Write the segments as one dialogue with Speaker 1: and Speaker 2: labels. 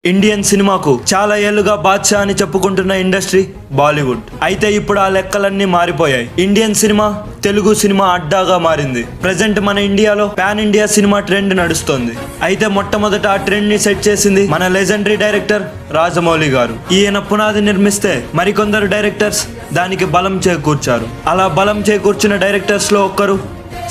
Speaker 1: Indian సినిమాకు చాలా ఏళ్లుగా బాద్షా అని చెప్పుకుంటున్న ఇండస్ట్రీ బాలీవుడ్. అయితే ఇప్పుడు ఆ లెక్కలన్నీ మారిపోయాయి. ఇండియన్ సినిమా తెలుగు సినిమా అడ్డాగా మారింది. ప్రెసెంట్ మన ఇండియాలో పాన్ ఇండియా సినిమా ట్రెండ్ నడుస్తోంది. అయితే మొట్టమొదట ఆ ట్రెండ్ ని సెట్ చేసింది మన లెజెండరీ డైరెక్టర్ రాజమౌళి గారు. ఈయన పునాది నిర్మిస్తే మరికొందరు డైరెక్టర్స్ దానికి బలం చేకూర్చారు. అలా బలం చేకూర్చిన డైరెక్టర్స్ లో ఒక్కరు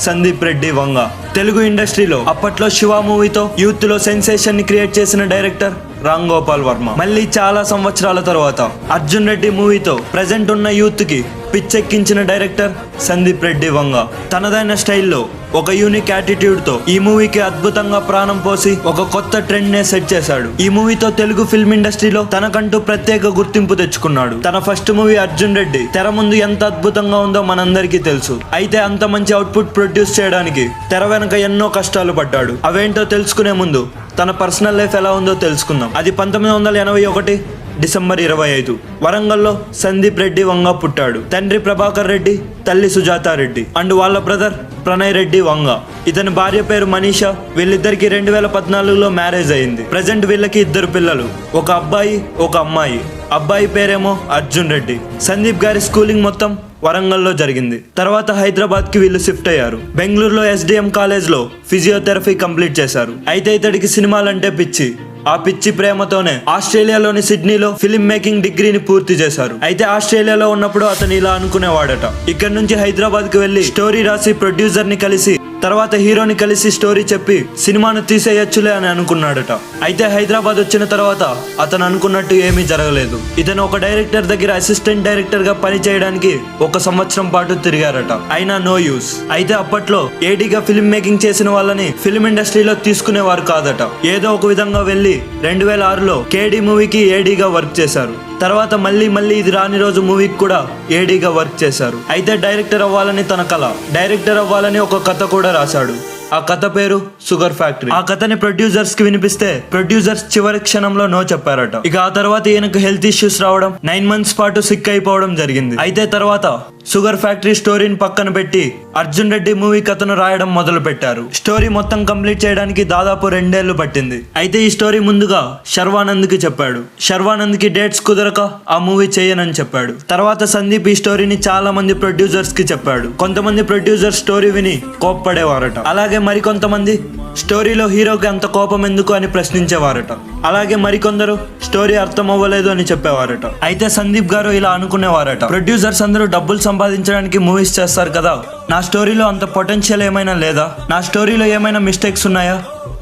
Speaker 1: సందీప్ రెడ్డి వంగ. తెలుగు ఇండస్ట్రీలో అప్పట్లో శివ మూవీతో యూత్ లో సెన్సేషన్ ని క్రియేట్ చేసిన డైరెక్టర్ రామ్ గోపాల్ వర్మ. మళ్ళీ చాలా సంవత్సరాల తర్వాత అర్జున్ రెడ్డి మూవీతో ప్రెసెంట్ ఉన్న యూత్ కి పిచ్చెక్కించిన డైరెక్టర్ సందీప్ రెడ్డి వంగ. తనదైన స్టైల్లో ఒక యూనిక్ యాటిట్యూడ్ తో ఈ మూవీకి అద్భుతంగా ప్రాణం పోసి ఒక కొత్త ట్రెండ్ నే సెట్ చేశాడు. ఈ మూవీతో తెలుగు ఫిల్మ్ ఇండస్ట్రీలో తనకంటూ ప్రత్యేక గుర్తింపు తెచ్చుకున్నాడు. తన ఫస్ట్ మూవీ అర్జున్ రెడ్డి తెర ముందు ఎంత అద్భుతంగా ఉందో మనందరికీ తెలుసు. అయితే అంత మంచి అవుట్పుట్ ప్రొడ్యూస్ చేయడానికి తెర వెనక ఎన్నో కష్టాలు పడ్డాడు. అవేంటో తెలుసుకునే ముందు తన పర్సనల్ లైఫ్ ఎలా ఉందో తెలుసుకుందాం. అది 1981 డిసెంబర్ 25 వరంగల్లో సందీప్ రెడ్డి వంగ పుట్టాడు. తండ్రి ప్రభాకర్ రెడ్డి, తల్లి సుజాత రెడ్డి అండ్ వాళ్ళ బ్రదర్ ప్రణయ్ రెడ్డి వంగ. ఇతని భార్య పేరు మనీషా. వీళ్ళిద్దరికి 2014లో మ్యారేజ్ అయింది. ప్రెసెంట్ వీళ్ళకి 2 పిల్లలు, ఒక అబ్బాయి ఒక అమ్మాయి. అబ్బాయి పేరేమో అర్జున్ రెడ్డి. సందీప్ గారి స్కూలింగ్ మొత్తం వరంగల్లో జరిగింది. తర్వాత హైదరాబాద్ కి వీళ్ళు షిఫ్ట్ అయ్యారు. బెంగళూరులో SDM కాలేజ్ లో ఫిజియోథెరపీ కంప్లీట్ చేశారు. అయితే ఇతడికి సినిమాలంటే పిచ్చి. ఆ పిచ్చి ప్రేమతోనే ఆస్ట్రేలియాలోని సిడ్నీలో ఫిల్మ్ మేకింగ్ డిగ్రీని పూర్తి చేశారు. అయితే ఆస్ట్రేలియాలో ఉన్నప్పుడు అతను ఇలా అనుకునేవాడట, ఇక్కడ నుంచి హైదరాబాద్ కి వెళ్లి స్టోరీ రాసి ప్రొడ్యూసర్ ని కలిసి తర్వాత హీరోని కలిసి స్టోరీ చెప్పి సినిమాను తీసేయచ్చులే అని అనుకున్నాడట. అయితే హైదరాబాద్ వచ్చిన తర్వాత అతను అనుకున్నట్టు ఏమీ జరగలేదు. ఇతను ఒక డైరెక్టర్ దగ్గర అసిస్టెంట్ డైరెక్టర్ గా పని చేయడానికి 1 సంవత్సరం పాటు తిరిగారట. అయినా నో యూస్. అయితే అప్పట్లో ఏడీగా ఫిల్మ్ మేకింగ్ చేసిన వాళ్ళని ఫిల్మ్ ఇండస్ట్రీలో తీసుకునేవారు కాదట. ఏదో ఒక విధంగా వెళ్లి 2006లో కేడీ మూవీకి ఏడీగా వర్క్ చేశారు. తర్వాత మళ్ళీ ఇది రాని రోజు మూవీకి కూడా ఏడీగా వర్క్ చేశారు. అయితే డైరెక్టర్ అవ్వాలని తన కల. డైరెక్టర్ అవ్వాలని ఒక కథ కూడా రాశాడు. ఆ కథ పేరు షుగర్ ఫ్యాక్టరీ. ఆ కథని ప్రొడ్యూసర్స్ కి వినిపిస్తే ప్రొడ్యూసర్స్ చివరి క్షణంలో నో చెప్పారట. ఇక ఆ తర్వాత ఈయనకు హెల్త్ ఇష్యూస్ రావడం, 9 months పాటు సిక్ అయిపోవడం జరిగింది. అయితే తర్వాత షుగర్ ఫ్యాక్టరీ స్టోరీని పక్కన పెట్టి అర్జున్ రెడ్డి మూవీ కథను రాయడం మొదలు పెట్టారు. స్టోరీ మొత్తం కంప్లీట్ చేయడానికి దాదాపు 2 ఏళ్లు పట్టింది. అయితే ఈ స్టోరీ ముందుగా శర్వానంద్ కి చెప్పాడు. శర్వానంద్ కి డేట్స్ కుదరక ఆ మూవీ చేయనని చెప్పాడు. తర్వాత సందీప్ ఈ స్టోరీని చాలా మంది ప్రొడ్యూసర్స్ కి చెప్పాడు. కొంతమంది ప్రొడ్యూసర్ స్టోరీ విని కోప్పడేవారట. అలాగే మరికొంతమంది స్టోరీలో హీరోకి అంత కోపం ఎందుకు అని ప్రశ్నించేవారట. అలాగే మరికొందరు స్టోరీ అర్థం అవ్వలేదు అని చెప్పేవారట. అయితే సందీప్ గారు ఇలా అనుకునేవారట, ప్రొడ్యూసర్స్ అందరూ డబ్బులు సంపాదించడానికి మూవీస్ చేస్తారు కదా, నా స్టోరీలో అంత పొటెన్షియల్ ఏమైనా లేదా, నా స్టోరీలో ఏమైనా మిస్టేక్స్ ఉన్నాయా,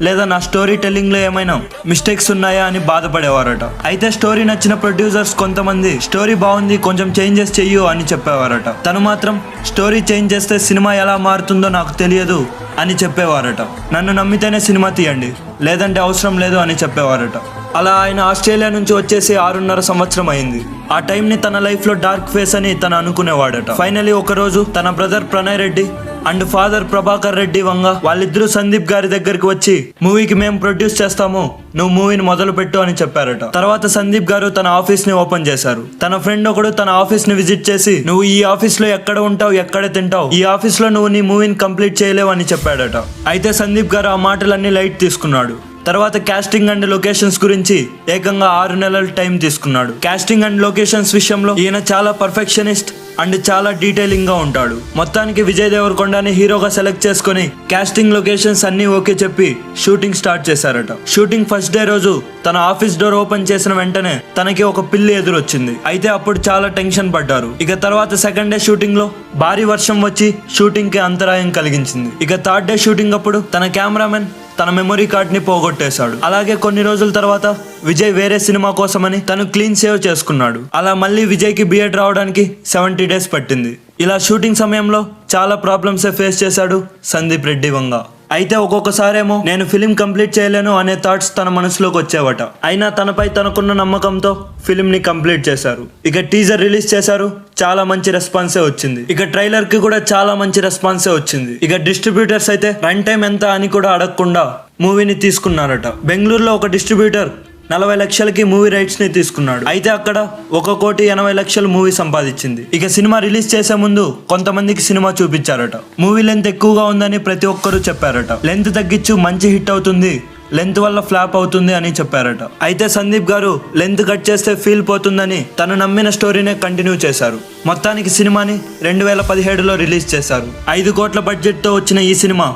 Speaker 1: లేదా నా స్టోరీ టెల్లింగ్ లో ఏమైనా మిస్టేక్స్ ఉన్నాయా అని బాధపడేవారట. అయితే స్టోరీ నచ్చిన ప్రొడ్యూసర్స్ కొంతమంది స్టోరీ బాగుంది, కొంచెం చేంజెస్ చెయ్యు అని చెప్పేవారట. తను మాత్రం స్టోరీ చేంజ్ చేస్తే సినిమా ఎలా మారుతుందో నాకు తెలియదు అని చెప్పేవారట. నన్ను నమ్మితేనే సినిమా తీయండి, లేదంటే అవసరం లేదు అని చెప్పేవారట. అలా ఆయన ఆస్ట్రేలియా నుంచి వచ్చేసి 6.5 సంవత్సరం అయింది. ఆ టైంని తన లైఫ్ లో డార్క్ ఫేస్ అని తను అనుకునేవాడట. ఫైనలీ ఒక రోజు తన brother Pranay Reddy and father Prabhakar Reddy Vanga వాళ్ళిద్దరూ సందీప్ గారి దగ్గరికి వచ్చి మూవీకి మేము ప్రొడ్యూస్ చేస్తాము, నువ్వు మూవీని మొదలు పెట్టు అని చెప్పారట. తర్వాత సందీప్ గారు తన ఆఫీస్ ని ఓపెన్ చేశారు. తన ఫ్రెండ్ ఒకడు తన ఆఫీస్ ని విజిట్ చేసి, నువ్వు ఈ ఆఫీస్ లో ఎక్కడ ఉంటావు, ఎక్కడ తింటావు, ఈ ఆఫీస్ లో నువ్వు నీ మూవీని కంప్లీట్ చేయలేవు అని చెప్పాడట. అయితే సందీప్ గారు ఆ మాటలన్నీ లైట్ తీసుకున్నాడు. తర్వాత కాస్టింగ్ అండ్ లొకేషన్స్ గురించి ఏకంగా 6 నెలలు టైం తీసుకున్నాడు. కాస్టింగ్ అండ్ లొకేషన్స్ విషయంలో ఈయన చాలా పర్ఫెక్షనిస్ట్ అండ్ చాలా డీటెయిలింగ్ గా ఉంటాడు. మొత్తానికి విజయ్ దేవరకొండని హీరోగా సెలెక్ట్ చేసుకుని కాస్టింగ్ లొకేషన్స్ అన్ని ఓకే చెప్పి షూటింగ్ స్టార్ట్ చేశారట. షూటింగ్ ఫస్ట్ డే రోజు తన ఆఫీస్ డోర్ ఓపెన్ చేసిన వెంటనే తనకి ఒక పిల్లి ఎదురొచ్చింది. అయితే అప్పుడు చాలా టెన్షన్ పడ్డారు. ఇక తర్వాత సెకండ్ డే షూటింగ్ లో భారీ వర్షం వచ్చి షూటింగ్ కి అంతరాయం కలిగించింది. ఇక థర్డ్ డే షూటింగ్ అప్పుడు తన కెమెరామెన్ తన మెమరీ కార్డ్ ని పోగొట్టేశాడు. అలాగే కొన్ని రోజుల తర్వాత విజయ్ వేరే సినిమా కోసమని తను క్లీన్ సేవ్ చేసుకున్నాడు. అలా మళ్ళీ విజయ్ కి బిఎడ్ రావడానికి 70 days పట్టింది. ఇలా షూటింగ్ సమయంలో చాలా ప్రాబ్లమ్స్ ఫేస్ చేశాడు సందీప్ రెడ్డి వంగ. అయితే ఒక్కొక్కసారేమో నేను ఫిలిం కంప్లీట్ చేయలేను అనే థాట్స్ తన మనసులోకి వచ్చేవట. అయినా తనపై తనకున్న నమ్మకంతో ఫిలిం ని కంప్లీట్ చేశారు. ఇక టీజర్ రిలీజ్ చేశారు, చాలా మంచి రెస్పాన్సే వచ్చింది. ఇక ట్రైలర్ కి కూడా చాలా మంచి రెస్పాన్సే వచ్చింది. ఇక డిస్ట్రిబ్యూటర్స్ అయితే రన్ టైం ఎంత అని కూడా అడగకుండా మూవీని తీసుకున్నారట. బెంగళూరులో ఒక డిస్ట్రిబ్యూటర్ 40 లక్షలకి మూవీ రైట్స్ ని తీసుకున్నాడు. అయితే అక్కడ 1,80,00,000 మూవీ సంపాదించింది. ఇక సినిమా రిలీజ్ చేసే ముందు కొంతమందికి సినిమా చూపించారట. మూవీ లెంత్ ఎక్కువగా ఉందని ప్రతి ఒక్కరూ చెప్పారట. లెంత్ తగ్గించు, మంచి హిట్ అవుతుంది, లెంత్ వల్ల ఫ్లాప్ అవుతుంది అని చెప్పారట. అయితే సందీప్ గారు లెంత్ కట్ చేస్తే ఫీల్ పోతుందని తను నమ్మిన స్టోరీనే కంటిన్యూ చేశారు. మొత్తానికి సినిమాని 2017లో రిలీజ్ చేశారు. 5 కోట్ల బడ్జెట్ తో వచ్చిన ఈ సినిమా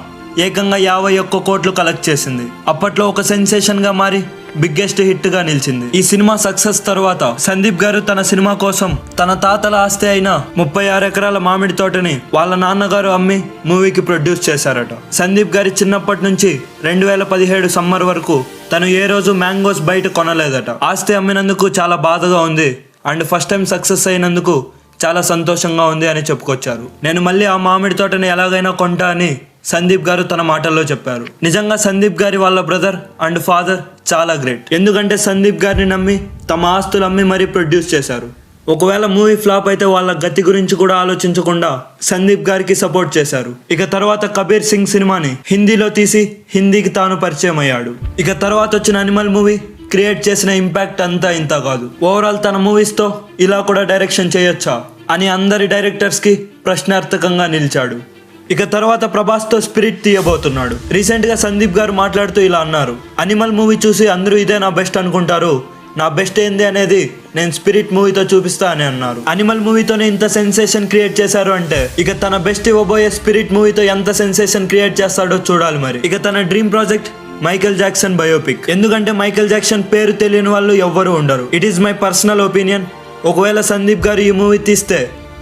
Speaker 1: ఏకంగా 51 కోట్లు కలెక్ట్ చేసింది. అప్పట్లో ఒక సెన్సేషన్ గా మారి బిగ్గెస్ట్ హిట్ గా నిలిచింది. ఈ సినిమా సక్సెస్ తర్వాత సందీప్ గారు తన సినిమా కోసం తన తాతల ఆస్తి అయిన 36 ఎకరాల మామిడి తోటని వాళ్ళ నాన్నగారు అమ్మి మూవీకి ప్రొడ్యూస్ చేశారట. సందీప్ గారి చిన్నప్పటి నుంచి 2017 సమ్మర్ వరకు తను ఏ రోజు మ్యాంగోస్ బయట కొనలేదట. ఆస్తి అమ్మినందుకు చాలా బాధగా ఉంది అండ్ ఫస్ట్ టైం సక్సెస్ అయినందుకు చాలా సంతోషంగా ఉంది అని చెప్పుకొచ్చారు. నేను మళ్ళీ ఆ మామిడి తోటని ఎలాగైనా కొంటా అని సందీప్ గారు తన మాటల్లో చెప్పారు. నిజంగా సందీప్ గారి వాళ్ళ బ్రదర్ అండ్ ఫాదర్ చాలా గ్రేట్. ఎందుకంటే సందీప్ గారిని నమ్మి తమ ఆస్తులు అమ్మి మరీ ప్రొడ్యూస్ చేశారు. ఒకవేళ మూవీ ఫ్లాప్ అయితే వాళ్ళ గతి గురించి కూడా ఆలోచించకుండా సందీప్ గారికి సపోర్ట్ చేశారు. ఇక తర్వాత కబీర్ సింగ్ సినిమాని హిందీలో తీసి హిందీకి తాను పరిచయం అయ్యాడు. ఇక తర్వాత వచ్చిన అనిమల్ మూవీ క్రియేట్ చేసిన ఇంపాక్ట్ అంతా ఇంత కాదు. ఓవరాల్ తన మూవీస్ తో ఇలా కూడా డైరెక్షన్ చేయొచ్చా అని అందరి డైరెక్టర్స్ కి ప్రశ్నార్థకంగా నిలిచాడు. ఇక తర్వాత ప్రభాస్ తో స్పిరిట్ తీయబోతున్నాడు. రీసెంట్ గా సందీప్ గారు మాట్లాడుతూ ఇలా అన్నారు, అనిమల్ మూవీ చూసి అందరూ ఇదే నా బెస్ట్ అనుకుంటారు, నా బెస్ట్ ఏంది అనేది నేను స్పిరిట్ మూవీతో చూపిస్తా అని అన్నారు. అనిమల్ మూవీతోనే ఇంత సెన్సేషన్ క్రియేట్ చేశారు అంటే ఇక తన బెస్ట్ ఇవ్వబోయే స్పిరిట్ మూవీతో ఎంత సెన్సేషన్ క్రియేట్ చేస్తాడో చూడాలి మరి. ఇక తన dream project Michael Jackson biopic. ఎందుకంటే మైకేల్ జాక్సన్ పేరు తెలియని వాళ్ళు ఎవ్వరూ ఉండరు. It is my personal opinion. ఒకవేళ సందీప్ గారు ఈ మూవీ తీస్తే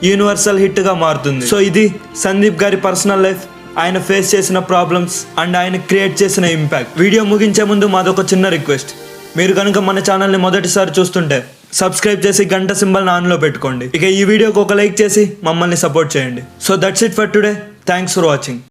Speaker 1: యూనివర్సల్ హిట్ గా మారుతుంది. సో ఇది సందీప్ గారి పర్సనల్ లైఫ్, ఆయన ఫేస్ చేసిన ప్రాబ్లమ్స్ అండ్ ఆయన క్రియేట్ చేసిన ఇంపాక్ట్. వీడియో ముగించే ముందు మాదొక చిన్న రిక్వెస్ట్, మీరు కనుక మన ఛానల్ని మొదటిసారి చూస్తుంటే సబ్స్క్రైబ్ చేసి గంట సింబల్ ఆన్లో పెట్టుకోండి. ఇక ఈ వీడియోకి ఒక లైక్ చేసి మమ్మల్ని సపోర్ట్ చేయండి. So that's it for today. Thanks for watching.